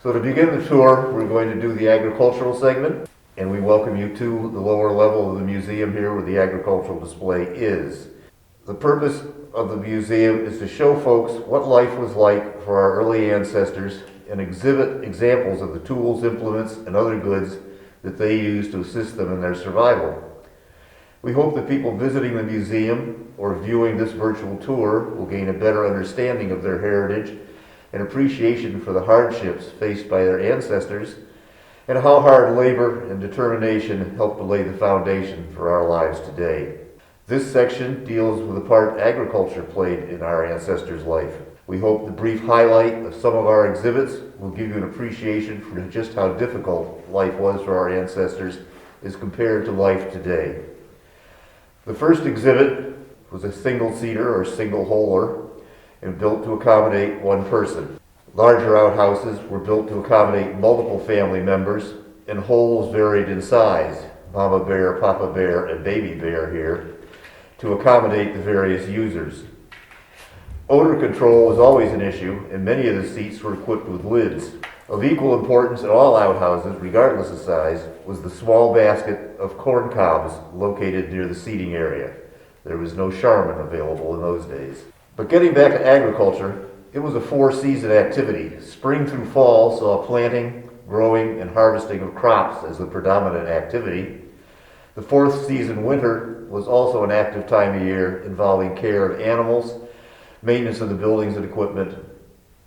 So to begin the tour, we're going to do the agricultural segment, and we welcome you to the lower level of the museum here where the agricultural display is. The purpose of the museum is to show folks what life was like for our early ancestors and exhibit examples of the tools, implements, and other goods that they used to assist them in their survival. We hope that people visiting the museum or viewing this virtual tour will gain a better understanding of their heritage and appreciation for the hardships faced by their ancestors and how hard labor and determination helped to lay the foundation for our lives today. This section deals with the part agriculture played in our ancestors' life. We hope the brief highlight of some of our exhibits will give you an appreciation for just how difficult life was for our ancestors as compared to life today. The first exhibit was a single-seater or single-holer and built to accommodate one person. Larger outhouses were built to accommodate multiple family members, and holes varied in size, Mama Bear, Papa Bear, and Baby Bear here, to accommodate the various users. Odor control was always an issue, and many of the seats were equipped with lids. Of equal importance in all outhouses, regardless of size, was the small basket of corn cobs located near the seating area. There was no Charmin available in those days. But getting back to agriculture, it was a four-season activity. Spring through fall saw planting, growing, and harvesting of crops as the predominant activity. The fourth season, winter, was also an active time of year involving care of animals, maintenance of the buildings and equipment,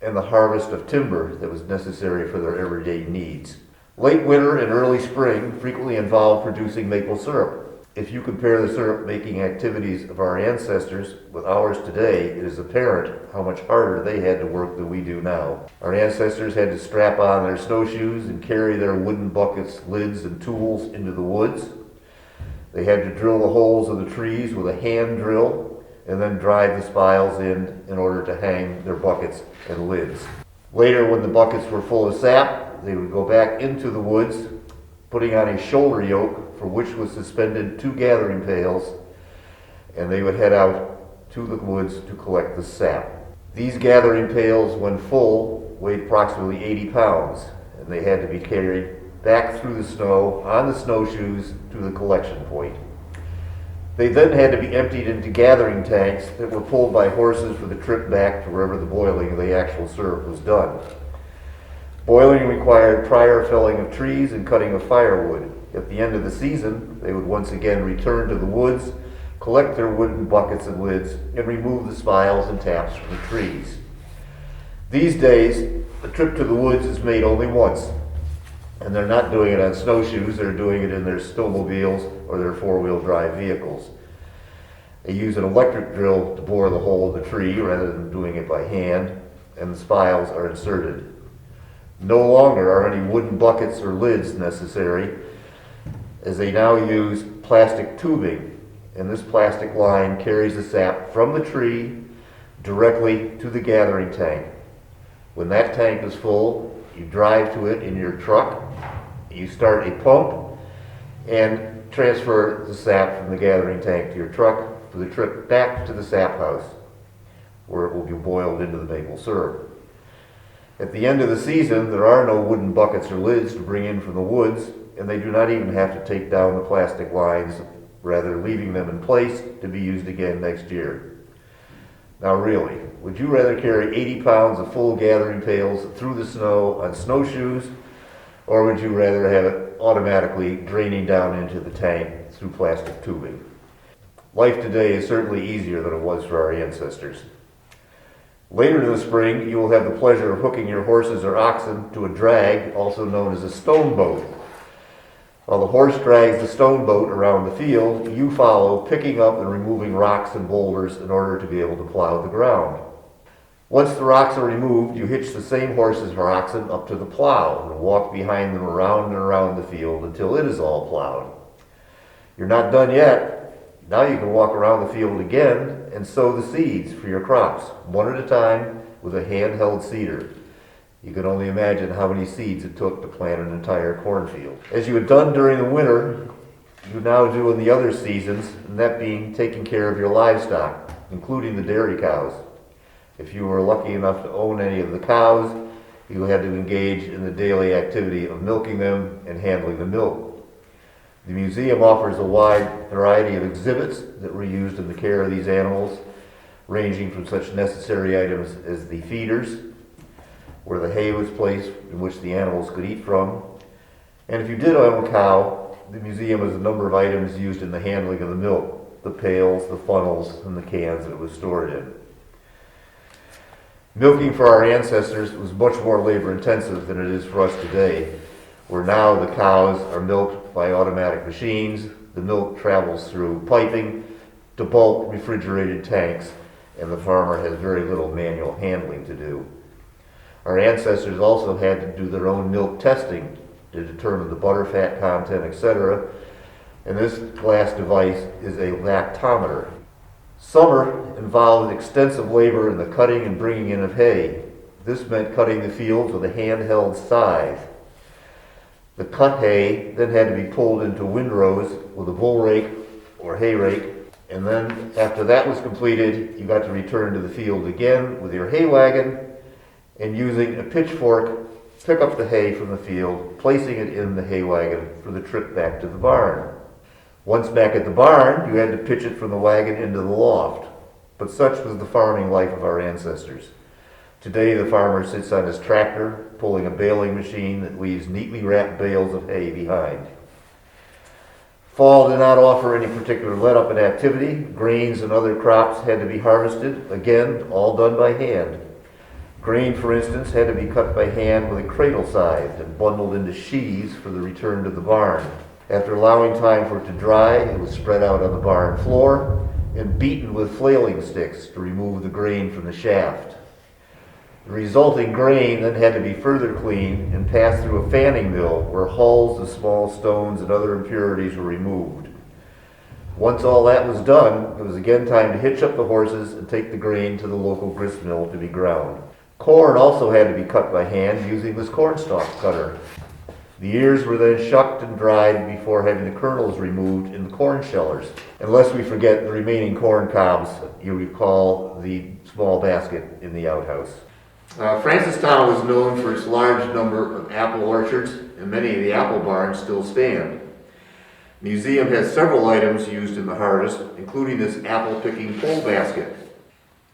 and the harvest of timber that was necessary for their everyday needs. Late winter and early spring frequently involved producing maple syrup. If you compare the syrup-making activities of our ancestors with ours today, it is apparent how much harder they had to work than we do now. Our ancestors had to strap on their snowshoes and carry their wooden buckets, lids, and tools into the woods. They had to drill the holes of the trees with a hand drill and then drive the spiles in order to hang their buckets and lids. Later, when the buckets were full of sap, they would go back into the woods, putting on a shoulder yoke for which was suspended two gathering pails, and they would head out to the woods to collect the sap. These gathering pails, when full, weighed approximately 80 pounds, and they had to be carried back through the snow on the snowshoes to the collection point. They then had to be emptied into gathering tanks that were pulled by horses for the trip back to wherever the boiling of the actual syrup was done. Boiling required prior felling of trees and cutting of firewood. At the end of the season, they would once again return to the woods, collect their wooden buckets and lids, and remove the spiles and taps from the trees. These days, the trip to the woods is made only once, and they're not doing it on snowshoes, they're doing it in their snowmobiles or their four-wheel drive vehicles. They use an electric drill to bore the hole in the tree rather than doing it by hand, and the spiles are inserted. No longer are any wooden buckets or lids necessary, as they now use plastic tubing, and this plastic line carries the sap from the tree directly to the gathering tank. When that tank is full, you drive to it in your truck, you start a pump, and transfer the sap from the gathering tank to your truck for the trip back to the sap house, where it will be boiled into the maple syrup. At the end of the season, there are no wooden buckets or lids to bring in from the woods, and they do not even have to take down the plastic lines, rather leaving them in place to be used again next year. Now really, would you rather carry 80 pounds of full gathering pails through the snow on snowshoes, or would you rather have it automatically draining down into the tank through plastic tubing? Life today is certainly easier than it was for our ancestors. Later in the spring, you will have the pleasure of hooking your horses or oxen to a drag, also known as a stone boat. While the horse drags the stone boat around the field, you follow, picking up and removing rocks and boulders in order to be able to plow the ground. Once the rocks are removed, you hitch the same horses or oxen up to the plow and walk behind them around and around the field until it is all plowed. You're not done yet. Now you can walk around the field again and sow the seeds for your crops, one at a time with a handheld seeder. You can only imagine how many seeds it took to plant an entire cornfield. As you had done during the winter, you now do in the other seasons, and that being taking care of your livestock, including the dairy cows. If you were lucky enough to own any of the cows, You had to engage in the daily activity of milking them and handling the milk. The museum offers a wide variety of exhibits that were used in the care of these animals, ranging from such necessary items as the feeders, where the hay was placed in which the animals could eat from. And if you did own a cow, the museum has a number of items used in the handling of the milk, the pails, the funnels, and the cans that it was stored in. Milking for our ancestors was much more labor intensive than it is for us today, where now the cows are milked by automatic machines, the milk travels through piping to bulk refrigerated tanks, and the farmer has very little manual handling to do. Our ancestors also had to do their own milk testing to determine the butter fat content, etc. And this glass device is a lactometer. Summer involved extensive labor in the cutting and bringing in of hay. This meant cutting the fields with a handheld scythe. The cut hay then had to be pulled into windrows with a bull rake or hay rake, and then after that was completed, you got to return to the field again with your hay wagon and using a pitchfork pick up the hay from the field, placing it in the hay wagon for the trip back to the barn. Once back at the barn, you had to pitch it from the wagon into the loft. But such was the farming life of our ancestors. Today, the farmer sits on his tractor, pulling a baling machine that leaves neatly wrapped bales of hay behind. Fall did not offer any particular let-up in activity. Grains and other crops had to be harvested, again, all done by hand. Grain, for instance, had to be cut by hand with a cradle scythe and bundled into sheaves for the return to the barn. After allowing time for it to dry, it was spread out on the barn floor and beaten with flailing sticks to remove the grain from the shaft. The resulting grain then had to be further cleaned and passed through a fanning mill where hulls of small stones and other impurities were removed. Once all that was done, it was again time to hitch up the horses and take the grain to the local grist mill to be ground. Corn also had to be cut by hand using this cornstalk cutter. The ears were then shucked and dried before having the kernels removed in the corn shellers. Unless we forget the remaining corn cobs, you recall the small basket in the outhouse. Francistown was known for its large number of apple orchards, and many of the apple barns still stand. The museum has several items used in the harvest, including this apple picking pole basket.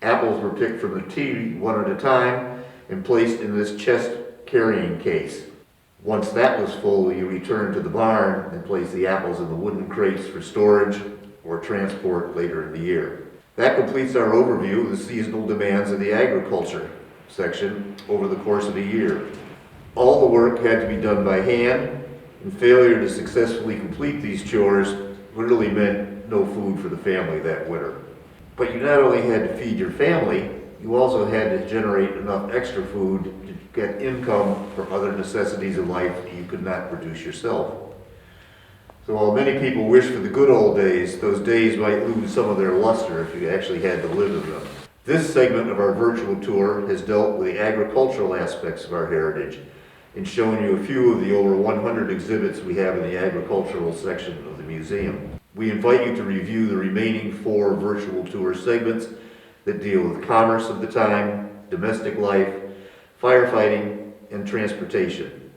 Apples were picked from the tree one at a time and placed in this chest carrying case. Once that was full, you returned to the barn and placed the apples in the wooden crates for storage or transport later in the year. That completes our overview of the seasonal demands of the agriculture section over the course of a year. All the work had to be done by hand, and failure to successfully complete these chores literally meant no food for the family that winter. But you not only had to feed your family, you also had to generate enough extra food to get income for other necessities of life that you could not produce yourself. So while many people wish for the good old days, those days might lose some of their luster if you actually had to live in them. This segment of our virtual tour has dealt with the agricultural aspects of our heritage and shown you a few of the over 100 exhibits we have in the agricultural section of the museum. We invite you to review the remaining 4 virtual tour segments that deal with commerce of the time, domestic life, firefighting, and transportation.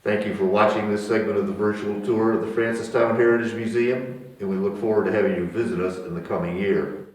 Thank you for watching this segment of the virtual tour of the Francistown Heritage Museum, and we look forward to having you visit us in the coming year.